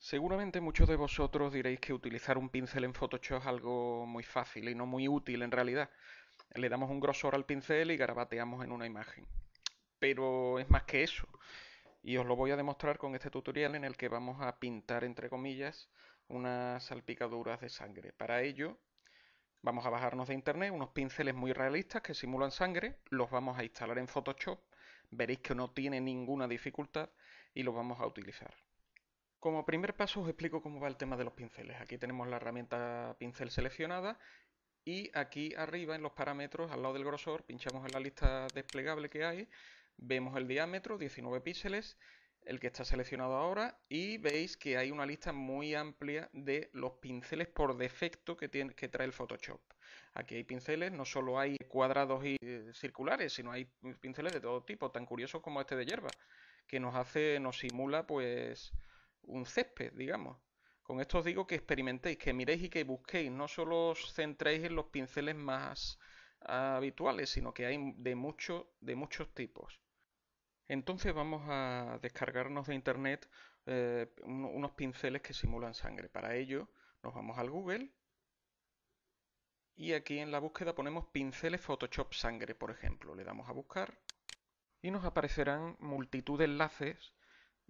Seguramente muchos de vosotros diréis que utilizar un pincel en Photoshop es algo muy fácil y no muy útil en realidad. Le damos un grosor al pincel y garabateamos en una imagen. Pero es más que eso. Y os lo voy a demostrar con este tutorial en el que vamos a pintar, entre comillas, unas salpicaduras de sangre. Para ello, vamos a bajarnos de internet unos pinceles muy realistas que simulan sangre. Los vamos a instalar en Photoshop. Veréis que no tiene ninguna dificultad y los vamos a utilizar. Como primer paso os explico cómo va el tema de los pinceles. Aquí tenemos la herramienta pincel seleccionada y aquí arriba en los parámetros, al lado del grosor, pinchamos en la lista desplegable que hay, vemos el diámetro, 19 píxeles, el que está seleccionado ahora, y veis que hay una lista muy amplia de los pinceles por defecto que trae el Photoshop. Aquí hay pinceles, no solo hay cuadrados y circulares, sino hay pinceles de todo tipo, tan curiosos como este de hierba, que nos simula pues un césped, digamos. Con esto os digo que experimentéis, que miréis y que busquéis. No solo os centréis en los pinceles más habituales, sino que hay de muchos tipos. Entonces vamos a descargarnos de internet unos pinceles que simulan sangre. Para ello nos vamos al Google y aquí en la búsqueda ponemos pinceles Photoshop sangre, por ejemplo. Le damos a buscar y nos aparecerán multitud de enlaces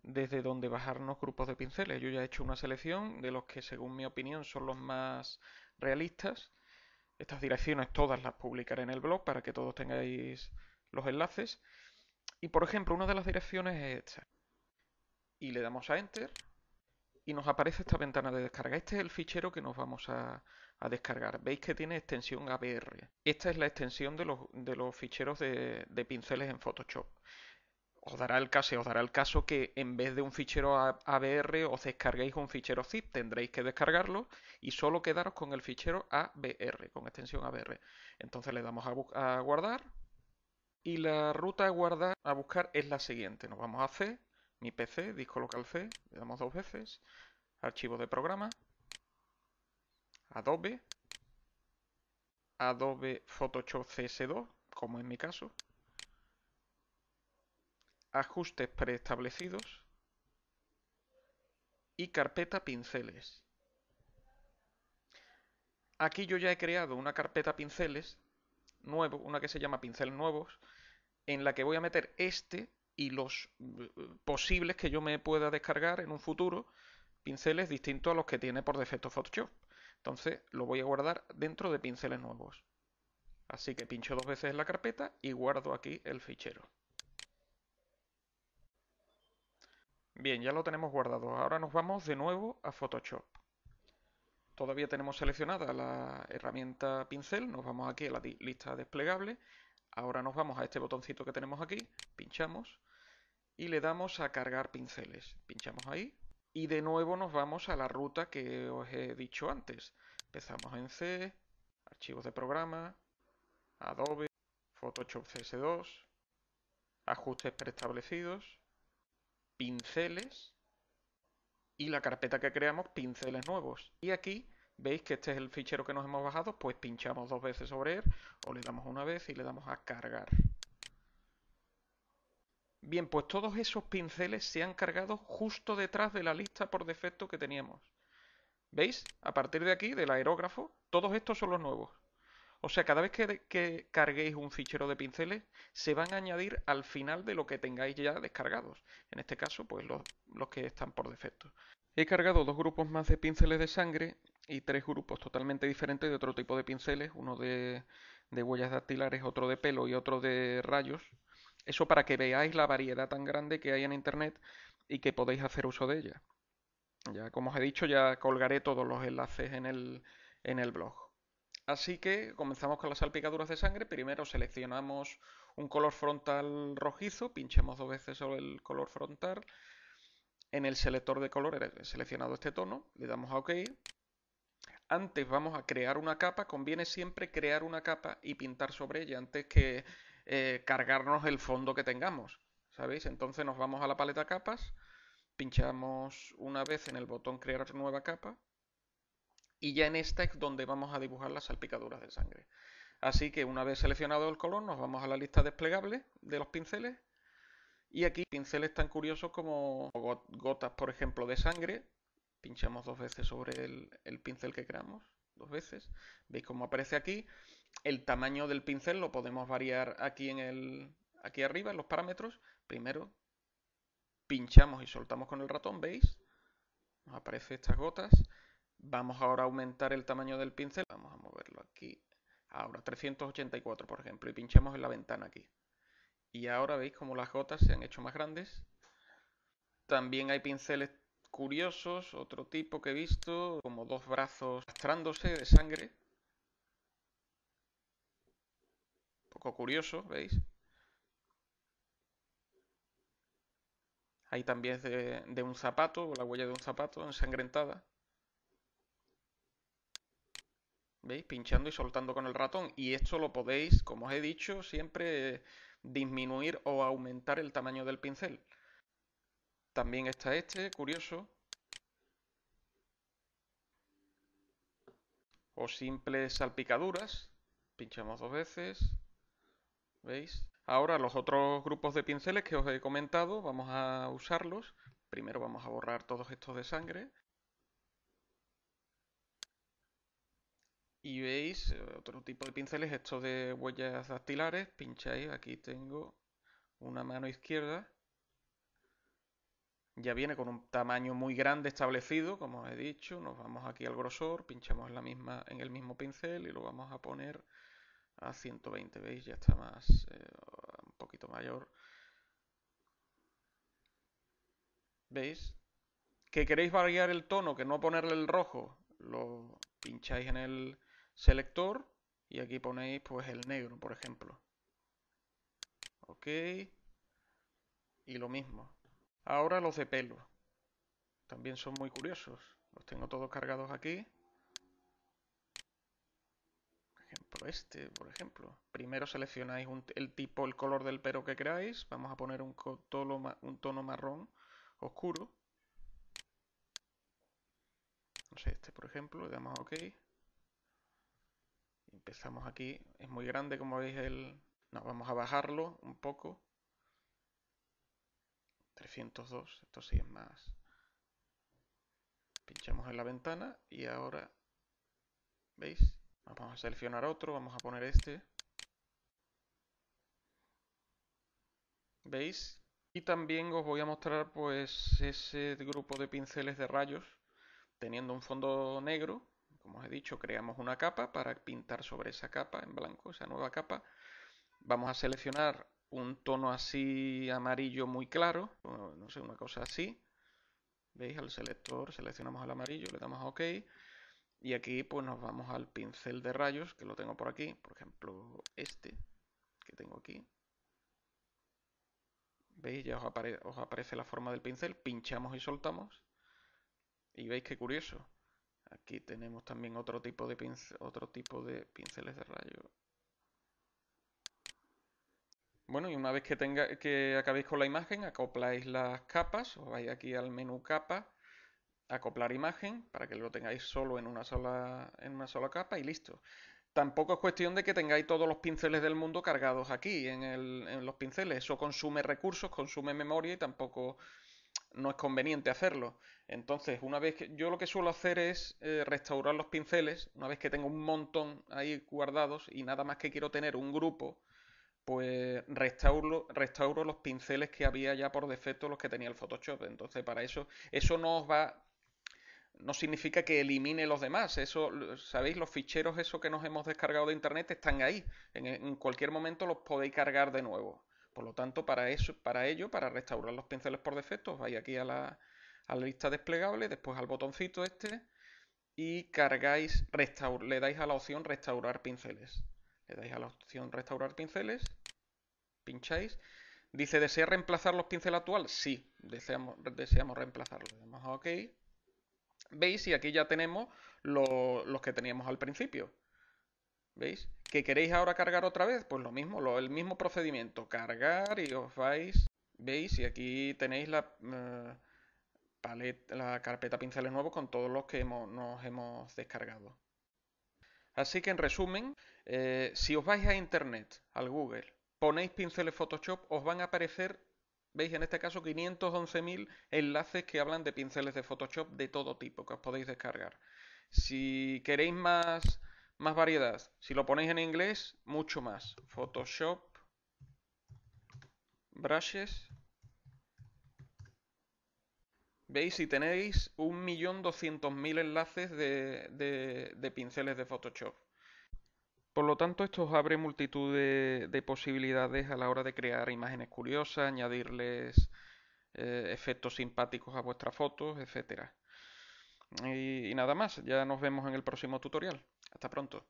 desde donde bajarnos grupos de pinceles. Yo ya he hecho una selección de los que, según mi opinión, son los más realistas. Estas direcciones todas las publicaré en el blog para que todos tengáis los enlaces. Y por ejemplo, una de las direcciones es esta. Y le damos a Enter y nos aparece esta ventana de descarga. Este es el fichero que nos vamos a descargar. Veis que tiene extensión ABR. Esta es la extensión de los ficheros de pinceles en Photoshop. Os dará el caso que en vez de un fichero ABR os descarguéis un fichero zip, tendréis que descargarlo y solo quedaros con el fichero ABR, con extensión ABR. Entonces le damos a guardar y la ruta a buscar es la siguiente. Nos vamos a C, mi PC, disco local C, le damos dos veces, archivo de programa, Adobe, Adobe Photoshop CS2, como en mi caso, ajustes preestablecidos y carpeta pinceles. Aquí yo ya he creado una carpeta pinceles nuevo, una que se llama pinceles nuevos, en la que voy a meter este y los posibles que yo me pueda descargar en un futuro, pinceles distintos a los que tiene por defecto Photoshop. Entonces lo voy a guardar dentro de pinceles nuevos. Así que pincho dos veces en la carpeta y guardo aquí el fichero. Bien, ya lo tenemos guardado. Ahora nos vamos de nuevo a Photoshop. Todavía tenemos seleccionada la herramienta pincel, nos vamos aquí a la lista desplegable. Ahora nos vamos a este botoncito que tenemos aquí, pinchamos y le damos a cargar pinceles. Pinchamos ahí y de nuevo nos vamos a la ruta que os he dicho antes. Empezamos en C, archivos de programa, Adobe, Photoshop CS2, ajustes preestablecidos, pinceles y la carpeta que creamos, pinceles nuevos. Y aquí veis que este es el fichero que nos hemos bajado, pues pinchamos dos veces sobre él o le damos una vez y le damos a cargar. Bien, pues todos esos pinceles se han cargado justo detrás de la lista por defecto que teníamos. ¿Veis? A partir de aquí, del aerógrafo, todos estos son los nuevos. O sea, cada vez que carguéis un fichero de pinceles, se van a añadir al final de lo que tengáis ya descargados. En este caso, pues los que están por defecto. He cargado dos grupos más de pinceles de sangre y tres grupos totalmente diferentes de otro tipo de pinceles, uno de huellas dactilares, otro de pelo y otro de rayos. Eso para que veáis la variedad tan grande que hay en internet y que podéis hacer uso de ella. Ya como os he dicho, ya colgaré todos los enlaces en el blog. Así que comenzamos con las salpicaduras de sangre. Primero seleccionamos un color frontal rojizo, pinchamos dos veces sobre el color frontal. En el selector de colores he seleccionado este tono, le damos a OK. Antes vamos a crear una capa, conviene siempre crear una capa y pintar sobre ella antes que cargarnos el fondo que tengamos, ¿sabéis? Entonces nos vamos a la paleta capas, pinchamos una vez en el botón crear nueva capa y ya en esta es donde vamos a dibujar las salpicaduras de sangre. Así que una vez seleccionado el color nos vamos a la lista desplegable de los pinceles y aquí pinceles tan curiosos como gotas, por ejemplo, de sangre pinchamos dos veces sobre el pincel que queramos, dos veces. ¿Veis cómo aparece aquí? El tamaño del pincel lo podemos variar aquí aquí arriba en los parámetros. Primero pinchamos y soltamos con el ratón, ¿veis? Nos aparecen estas gotas. Vamos ahora a aumentar el tamaño del pincel. Vamos a moverlo aquí. Ahora 384, por ejemplo, y pinchamos en la ventana aquí. Y ahora veis como las gotas se han hecho más grandes. También hay pinceles curiosos, otro tipo que he visto, como dos brazos arrastrándose de sangre. Un poco curioso, ¿veis? Ahí también es de un zapato, la huella de un zapato ensangrentada. ¿Veis? Pinchando y soltando con el ratón. Y esto lo podéis, como os he dicho, siempre disminuir o aumentar el tamaño del pincel. También está este, curioso. O simples salpicaduras. Pinchamos dos veces. ¿Veis? Ahora los otros grupos de pinceles que os he comentado, vamos a usarlos. Primero vamos a borrar todos estos de sangre. Y veis otro tipo de pinceles, estos de huellas dactilares. Pincháis, aquí tengo una mano izquierda. Ya viene con un tamaño muy grande establecido, como os he dicho. Nos vamos aquí al grosor, pinchamos en el mismo pincel y lo vamos a poner a 120. ¿Veis? Ya está más, un poquito mayor. ¿Veis? ¿Que queréis variar el tono, que no ponerle el rojo? Lo pincháis en el selector y aquí ponéis pues el negro, por ejemplo. Ok. Y lo mismo. Ahora los de pelo. También son muy curiosos. Los tengo todos cargados aquí. Por ejemplo, este, por ejemplo. Primero seleccionáis el tipo, el color del pelo que queráis. Vamos a poner un tono marrón oscuro. No sé, este por ejemplo. Le damos a OK. Empezamos aquí. Es muy grande, como veis, No, vamos a bajarlo un poco. 302. Esto sí es más. Pinchamos en la ventana y ahora, ¿veis? Vamos a seleccionar otro. Vamos a poner este. ¿Veis? Y también os voy a mostrar pues ese grupo de pinceles de rayos teniendo un fondo negro. Como os he dicho, creamos una capa para pintar sobre esa capa en blanco, esa nueva capa. Vamos a seleccionar un tono así amarillo muy claro, no sé, una cosa así. ¿Veis? Al selector seleccionamos el amarillo, le damos a OK. Y aquí pues nos vamos al pincel de rayos, que lo tengo por aquí. Por ejemplo, este que tengo aquí. ¿Veis? Ya os aparece la forma del pincel. Pinchamos y soltamos. Y veis qué curioso. Aquí tenemos también otro tipo de pinceles de rayo. Bueno, y una vez que acabéis con la imagen, acopláis las capas, os vais aquí al menú capa, acoplar imagen, para que lo tengáis solo en una sola capa y listo. Tampoco es cuestión de que tengáis todos los pinceles del mundo cargados aquí en los pinceles. Eso consume recursos, consume memoria y tampoco no es conveniente hacerlo. Entonces, yo lo que suelo hacer es restaurar los pinceles, una vez que tengo un montón ahí guardados y nada más que quiero tener un grupo, pues restauro los pinceles que había ya por defecto, los que tenía el Photoshop. Entonces, para eso no significa que elimine los demás. Eso, ¿sabéis? Los ficheros esos que nos hemos descargado de internet están ahí. En cualquier momento los podéis cargar de nuevo. Por lo tanto, para restaurar los pinceles por defecto, os vais aquí a la lista desplegable, después al botoncito este y le dais a la opción restaurar pinceles. Le dais a la opción restaurar pinceles, pincháis. Dice, ¿desea reemplazar los pinceles actuales? Sí, deseamos reemplazarlos. Le damos a OK. ¿Veis? Y aquí ya tenemos los que teníamos al principio. ¿Veis? ¿Que queréis ahora cargar otra vez? Pues lo mismo, el mismo procedimiento. Cargar y os vais. ¿Veis? Y aquí tenéis la carpeta pinceles nuevos con todos los que nos hemos descargado. Así que en resumen, si os vais a internet, al Google, ponéis pinceles Photoshop, os van a aparecer veis en este caso 511.000 enlaces que hablan de pinceles de Photoshop de todo tipo que os podéis descargar. Si queréis más variedad, si lo ponéis en inglés, mucho más. Photoshop Brushes. ¿Veis? Si tenéis 1.200.000 enlaces de pinceles de Photoshop. Por lo tanto, esto os abre multitud de posibilidades a la hora de crear imágenes curiosas, añadirles efectos simpáticos a vuestras fotos, etcétera. Y nada más, ya nos vemos en el próximo tutorial. Hasta pronto.